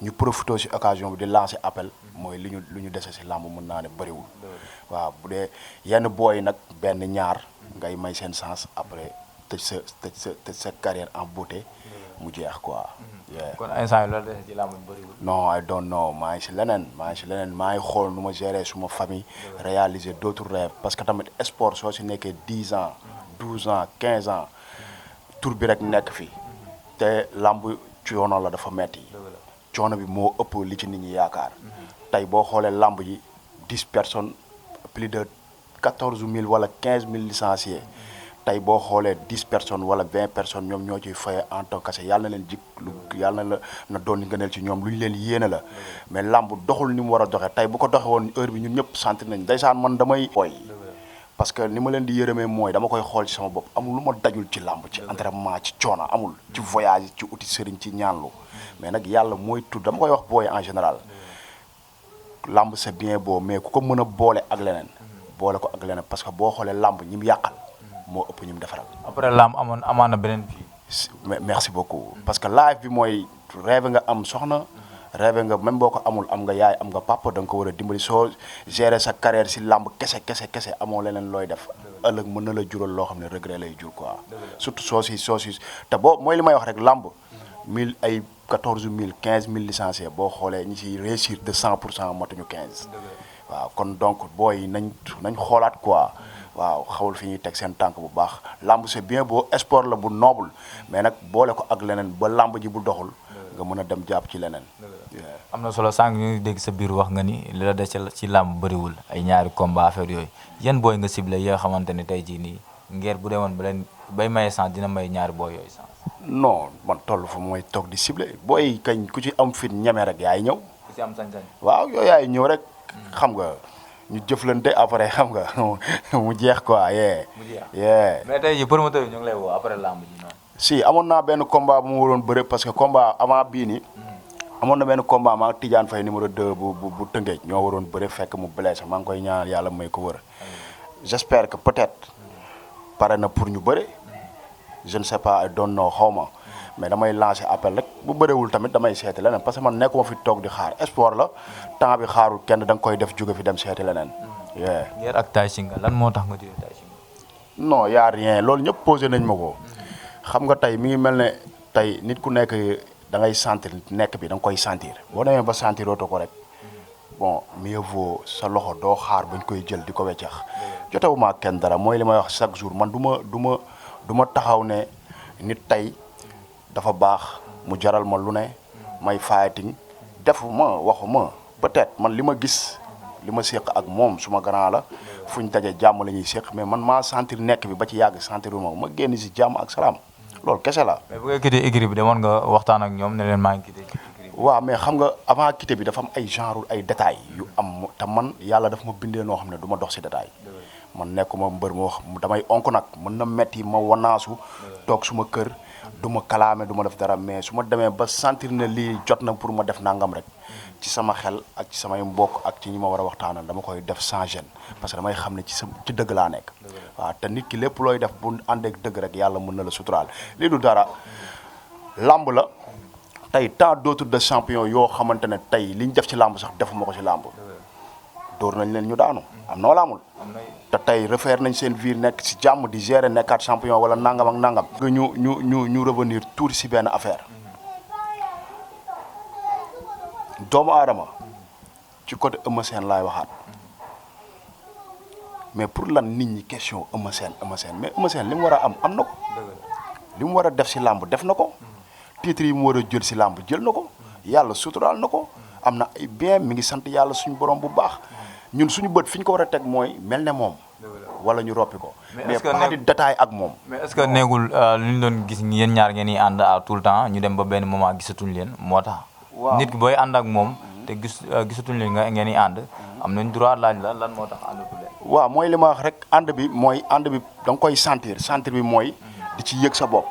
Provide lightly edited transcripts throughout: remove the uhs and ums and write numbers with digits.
ñu profité ci occasion bi di lancer appel mooy li ñu dese ci làmb mën naa ne bëriwul waaw bu dee yenn booy nag benn ñaar ngay may seen sens après tëj sa carrière en beauté mu jeex quoi. kon instant loolu dese ci làmb bëriwul. non I don't know maa ngi ci leneen maa ngi xool nu ma gérer suma famille réaliser d'autres rêves parce que tamit sport soo ci nekkee 10 ans 12 ans 15 ans tur bi rek nekk fi te làmb coono la dafa metti coono bi moo ëpp li ci nit ñi yaakaar tey boo xoolee làmb ji 10 personnes plus de 14000 wala 15000 licenciés tey boo xoolee 10 personnes wala 20 personnes ñoom ñoo ciy faye en tant que kese yàlla na leen jik yàlla na doon ngëneel ci ñoom lu ñu leen yéene la mais làmb doxul ni mu war a doxee tey bu ko doxee woon heure bi ñun ñëpp sentir nañ ndeysaan man damay booy parce que ni ma leen di yërëmee mooy dama koy xool ci sama bopp amul lu ma dajul ci làmb ci entraînement ci coono amul ci voyage ci uti sëriñ ci ñaanlu mais nag yàlla mooy tudd dama koy wax booy en général làmb c'est bien beau mais ku ko mën a boole ak leneen boole ko ak leneen parce que boo xoolee làmb ñi mu yàqal moo ëpp ñi mu defaral. après làmb amaan na beneen fii. merci beaucoup parce que live bi mooy rêve nga am soxna rêve nga même boo ko amul am nga yaay am nga papa da nga ko war a dimbali soo gérer sa carrière si làmb kese amoo leneen looy def ëllëg mën na la jural loo xam ne regret lay jur quoi surtout soo si te boo mooy li may wax rek làmb 1000 ay 14000 15000 licenciés boo xoolee ñi si réussir de 100% matuñu 15 waaw kon donc booy nañ xoolaat quoi waaw xawul fi ñuy teg seen tànk bu baax làmb c'est bien beau sport la bu noble mais nag boole ko ak leneen ba làmb ji bu doxul nga mën a dem jàpp ci leneen. am na solo sànq ñu dégg sa biir wax nga ni li la des ci làmb bëriwul ay ñaari combat affaire yooyu yan booy nga ciblé yi nga xamante ne tey jii nii ngeer bu demoon ba leen bay maye sens dina may ñaari booy yooyu sens. non man toll fa mooy toog di ciblé booy kañ ku ci am fit ñeme rek yaay ñëw. ku ci am sañ-sañ. waaw yooyu yaay ñëw rek. xam nga ñu jëflante après xam nga mu jeex quoi yee. mu jeex mais tey jii promoteur yi ñu ngi lay woo après làmb ji noonu. si amoon naa benn combat bu ma waroon bëre parce que combat avant bii nii. amoon na benn combat maa Tidiane Faye numéro 2 bu Tëngéej ñoo waroon bëre fekk mu blessé maa ngi koy ñaanal yàlla may ko wër. j'espère que peut-être pare na pour ñu bëre. je ne sais pas don't know xaw ma mais damay lancer appel rek bu bëriwul tamit damay seeti leneen parce que man nekkuma fi toog di xaar sport la temps bi xaarul kenn da nga koy def jóge fi dem seeti leneen. Nguer ak Tay Shinger lan moo tax nga jógee Tay Shinger. non y a rien loolu ñëpp posé nañ ma ko. xam nga tey mi ngi mel ne tey nit ku nekk da ngay sentir nekk bi da nga koy sentir boo demee ba sentir oto ko rek bon mieux vaut sa loxo doo xaar bañ koy jël di ko weccax jotewuma kenn dara mooy li may wax chaque jour man du ma taxaw ne nit tey dafa baax mu jaral ma lu ne may fighting defuma waxuma peut-être man li ma gis li ma séq ak moom suma grand la fu ñu daje jàmm la ñuy séq mais man maa sentir nekk bi ba ci yàgg sentiruma ma génn si jàmm ak salaam loolu kese la. mais bu nga quitté écurie bi demoon nga waxtaan ak ñoom ne leen maa ngi quitté écurie bi. waaw mais xam nga avant quitté bi dafa am ay genre ay détails yu am te man yàlla dafa ma bindee noo xam ne du ma dox si détail man nekkuma mbër moo xam damay onk nag mën na metti ma wanaasu toog suma kër du ma kalaame du ma def dara mais su ma demee ba sentir ne lii jot na pour ma def nangam rek ci sama xel ak ci samay mbokk ak ci ñi ma war a waxtaanal dama koy def sans gêne parce que damay xam ne ci dëgg laa nekk waaw te nit ki lépp looy def bu àndeek dëgg rek yàlla mën na la suturaal lii du dara lamb la tey tant d'autres de champions yoo xamante ne tey li ñu def ci lamb sax defuma ko ci lamb dóor nañ leen ñu daanu am na wala amul te tey refaire nañ seen vie nekk ci jàmm di gérer nekkaat champion wala nangam ak nangam. ñu revenir tuuti ci benn affaire doomu aadama ci côté Eumeu Sène laay waxaat mais pour lan nit ñi question Eumeu Sène mais Eumeu Sène li mu war a am na ko li mu war a def ci làmb def na ko titre yi mu war a jël ci làmb jël na ko yàlla suturaal na ko am na ay bien mi ngi sant yàlla suñu borom bu baax ñun suñu bët fi ñu ko war a teg mooy mel ne moom wala ñu roppi ko mais pas di détail ak moom. mais est-ce que neegul li ñu doon gis yéen ñaar ngeen di ànd à tout le temps ñu dem ba benn moment gisatuñ leen moo tax. nit ki booy ànd ak moom te gisatuñ leen ngeen di ànd am nañ droit laaj la lan moo tax àndatu leen. waaw mooy li ma wax rek ànd bi da nga koy sentir bi mooy di ci yëg sa bopp.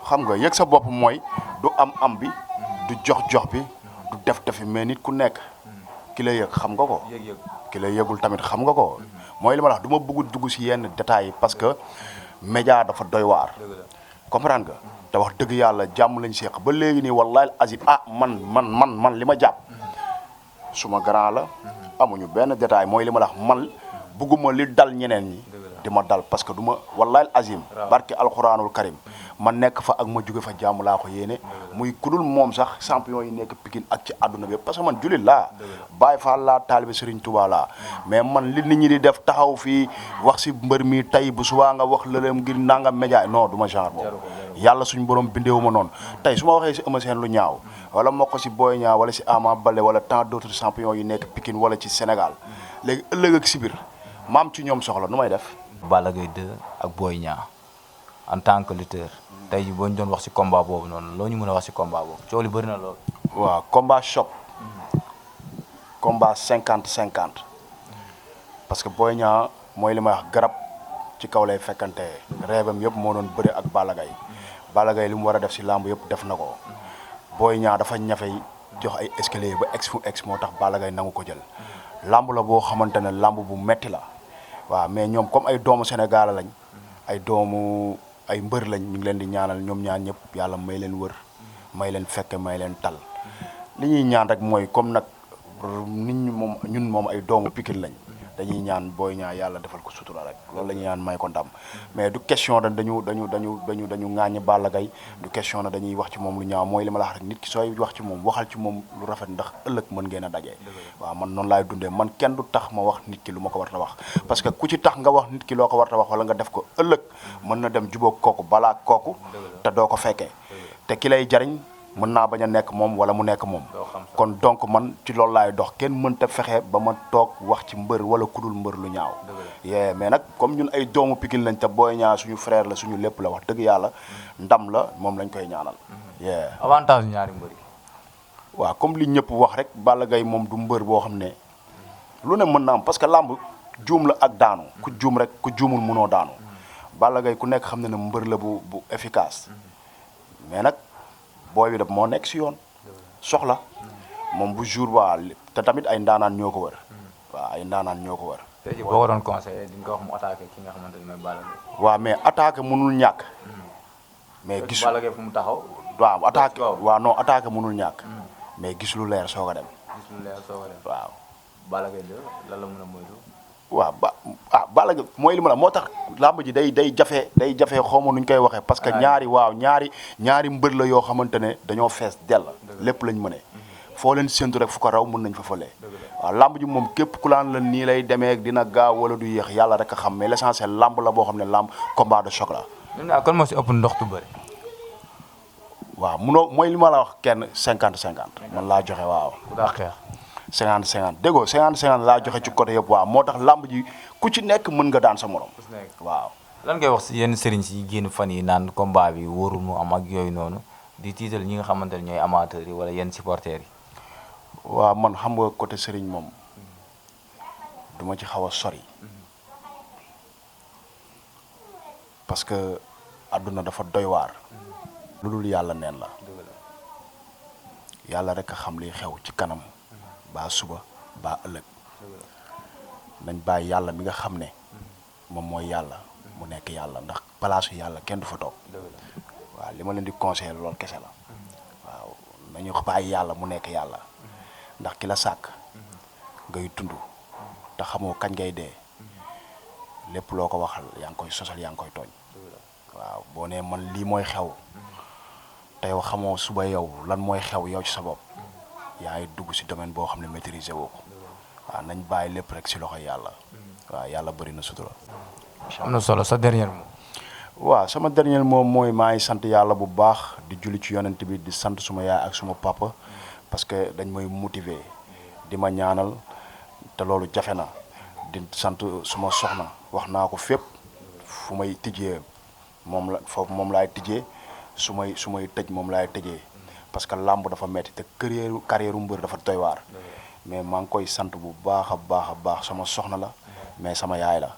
xam nga yëg sa bopp mooy du am bi du jox bi du def defi mais nit ku nekk ki la yëg xam nga ko yëg-yëg ki la yëgul tamit xam nga ko mooy li ma la wax du ma bëgg dugg si yenn détails yi parce que média dafa doy waar comprendre nga te wax dëgg yàlla jàmm lañ seeq ba léegi nii wallahi azim man li ma jàpp suma grand la amuñu benn détail mooy li ma la wax man bëgguma li dal ñeneen ñi di ma dal parce que du ma wallahi azim barke alxuraanul karim man nekk fa ak ma jóge fa jàmm laa ko yéene muy kudul moom sax champion yi nekk Pikine ak ci àdduna bi parce que man julit laa Baye Fall laa taalibe Serigne Touba laa mais man li nit ñi di def taxaw fii wax si mbër mi tey bu subaa nga wax lëleem ngir nangam média non du ma genre boobu yàlla suñu borom bindeewu ma noonu tey su ma waxee si Eumeu Sène lu ñaaw wala moo ko si Boy Niang wala si Ama Baldé wala tant d'autres champions yi nekk Pikine wala ci Sénégal léegi ëllëg ak si biir maam ci ñoom soxla nu may def Balla Gaye 2 ak Boy Niang en tant que lutteur tey jii boo ñu doon wax ci combat boobu noonu loo ñu mën a wax ci combat boobu coow li bëri na lool. waaw combat choc combat 50-50 parce que Boy Niang mooy li may wax garab ci kaw lay fekkante reebam yëpp moo doon bëri ak Balla Gaye Balla Gaye li mu war a def ci làmb yëpp def na ko Boy Niang dafa ñafe jox ay escalier ba ex fu ex moo tax Balla Gaye nangu ko jël làmb la boo xamante ne làmb bu metti la waaw mais ñoom comme ay doomu Sénégal lañ ay doomu ay mbër lañ ñu ngi leen di ñaanal ñoom ñaan ñëpp yàlla may leen wër may leen fekke may leen tal li ñuy ñaan rek mooy comme nag nit ñi moom ñun moom ay doomu Pikine lañ dañuy ñaan Boy Niang yàlla defal ko sutura rek loolu la ñuy ñaan may ko ndam mais du question da dañu ŋaañi Balla Gaye du question na dañuy wax ci moom lu ñaaw mooy li ma la wax rek nit ki sooy wax ci moom waxal ci moom lu rafet ndax ëllëg mën ngeen a dajee waaw man noonu laay dundee man kenn du tax ma wax nit ki lu ma ko war a wax parce que ku ci tax nga wax nit ki loo ko war a wax wala nga def ko ëllëg mën na dem jubóog kooku balaa kooku te doo ko fekkee te ki lay jariñ mën naa bañ a nekk moom wala mu nekk moom kon donc man ci loolu laay dox kenn mënta fexe ba ma toog wax ci mbër wala kudul mbër lu ñaaw yee mais nag comme ñun ay doomu Pikine lañ te Boy Niang suñu frère la suñu lépp la wax dëgg yàlla ndam la moom lañ koy ñaanal yee avantage ñaari mbër yi waaw comme li ñëpp wax rek Balla Gaye moom du mbër boo xam ne lu ne mën na am parce que làmb juum la ak daanu ku juum rek ku juumul mënoo daanu Balla Gaye ku nekk xam ne ne mbër la bu efficace mais nag booy bi daf moo nekk si yoon soxla moom bu jour waa te tamit ay ndaanaan ñoo ko wër waaw ay ndaanaan ñoo ko wër. tey jii boo ko doon conseillé di nga ko wax mu attaqué ki nga xamante ne mooy Balla Gaye. waaw mais attaqué mënul ñàkk. mais gis Balla Gaye fu mu taxaw. waaw attaqué waaw non attaqué mënul ñàkk. mais gis lu leer soog a dem. gis lu leer soog a dem waaw. Balla Gaye de lan la mën a moytu. waaw Balla Gaye mooy li ma la moo tax làmb ji day jafe xaw ma nuñ koy waxee parce que ñaari mbër la yoo xamante ne dañoo fees dell lépp lañ mëne foo leen séntu rek fu ko raw mën nañ fa fële waaw làmb ji moom képp ku laan la nii lay demee dina gaaw wala du yéex yàlla rek a xam mais l'essentiel làmb la boo xam ne làmb combat de choc la. kon moo si ëpp ndox tu bëri. waaw munoo mooy li ma la wax kenn 50-50 man laa joxe waaw. ku daa xeex. 50-50 déggoo 50-50 laa joxe ci côté yëpp waaw moo tax làmb ji ku ci nekk mën nga daan sa morom. waaw. lan ngay wax si yenn sëriñ si génn fan yi naan combat bi wóorul mu am ak yooyu noonu di tiital ñi nga xamante ne ñooy amateurs yi wala yenn supporters yi. waaw man xam nga côté sëriñ moom duma ci xaw a sori parce que àdduna dafa doy waar. lu dul yàlla neen la yàlla rek a xam liy xew ci kanam. baa suba baa ëllëg nañ bàyyi yàlla mi nga xam ne moom mooy yàlla mu nekk yàlla ndax palaasu yàlla kenn du fa toog waaw li ma leen di conseiller loolu kese la waaw nañu bàyyi yàlla mu nekk yàlla ndax ki la sàkk ngay tund te xamoo kañ ngay dee lépp loo ko waxal yaa ngi koy sosal yaa ngi koy tooñ waaw boo nee man lii mooy xew te yow xamoo suba yow lan mooy xew yow ci sa bopp yaa ngi dugg si domaine boo xam ne maîtriser woo ko waaw nañ bàyyi lépp rek si loxo yàlla waaw yàlla bëri na sutura. am na solo sa dernier mot. waaw sama dernier mot mooy maa ngi sant yàlla bu baax di julli ci yonent bi di sant suma yaay ak suma papa parce que dañ may motiver di ma ñaanal te loolu jafe na di sant suma soxna wax naa ko fépp fu may tijjee foofu moom laay tijjee su may tëj moom laay tëjee. parce que làmb dafa metti te carrière mbër dafa doy waar mais maa ngi koy sant bu baax a baax sama soxna la mais sama yaay la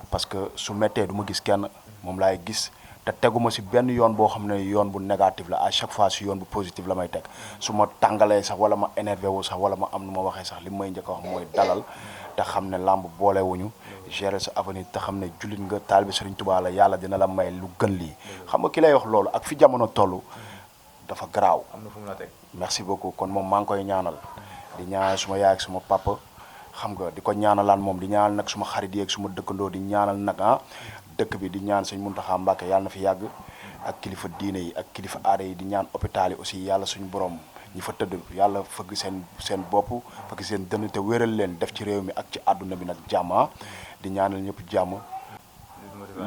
parce que su mettee du ma gis kenn moom laay gis te teguma si benn yoon boo xam ne yoon bu négatif la à chaque fois si yoon bu positif la may teg su ma tàngalee sax wala ma énervé wu sax wala ma am nu ma waxee sax li may njëkk a wax mooy dalal te xam ne làmb boolewuñu gérer sa avenir te xam ne jullit nga taalibe Serigne Touba la yàlla dina la may lu gën lii xam nga ki lay wax loolu ak fi jamono toll dafa garaaw. am na fu mu la teg. merci beaucoup kon moom maa ngi koy ñaanal di ñaanal suma yaay ak suma papa xam nga di ko ñaanalaan moom di ñaanal nag suma xarit yi ak suma dëkkandoo di ñaanal nag dëkk bi di ñaan sëñ Muntaxa Mbàkke yàlla na fi yàgg ak kilifa diine yi ak kilifa aada yi di ñaan hôpital yi aussi yàlla suñu borom ñi fa tëdd yàlla fëgg seen bopp fëgg seen dënn te wéral leen def ci réew mi ak ci àdduna bi nag jàmm di ñaanal ñëpp jàmm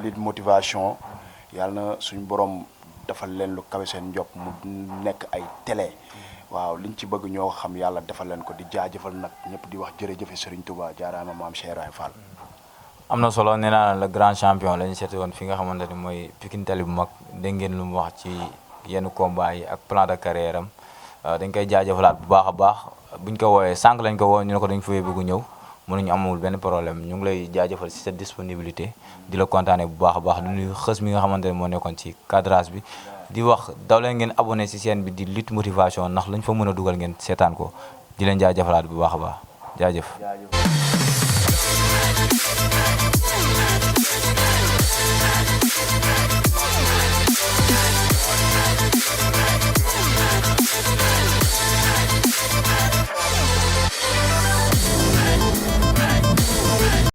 lit motivation yàlla na suñu borom defal leen lu kawe seen njop mu nekk ay télé waaw liñ ci bëgg ñoo xam yàlla defal leen ko di jaajëfal nag ñëpp di wax jërëjëfe Serigne Touba jaaraama maam Cheikh Ibra Fall. am na solo nee naa la grand champion lañu seeti woon fi nga xamante ni mooy Pikine Tali bu mag dégg ngeen lu mu wax ci yenn combat yi ak plan de carrière am dañ koy jaajëfalaat bu baax a baax buñ ko woowee sànq lañ ko woo ñu ne ko dañ fay bëgg ñëw mënuñu amul benn problème ñu ngi lay jaajëfal si sa disponibilité di la kontaanee bu baax a baax du nuyu xës mi nga xamante ne moo nekkoon ci cadrage bi di wax daw leen ngeen abonné si chaîne bi di Lutte Motivation ndax lañ fa mën a dugal ngeen seetaan ko di leen jaajëfalaat bu baax a baax jaajëf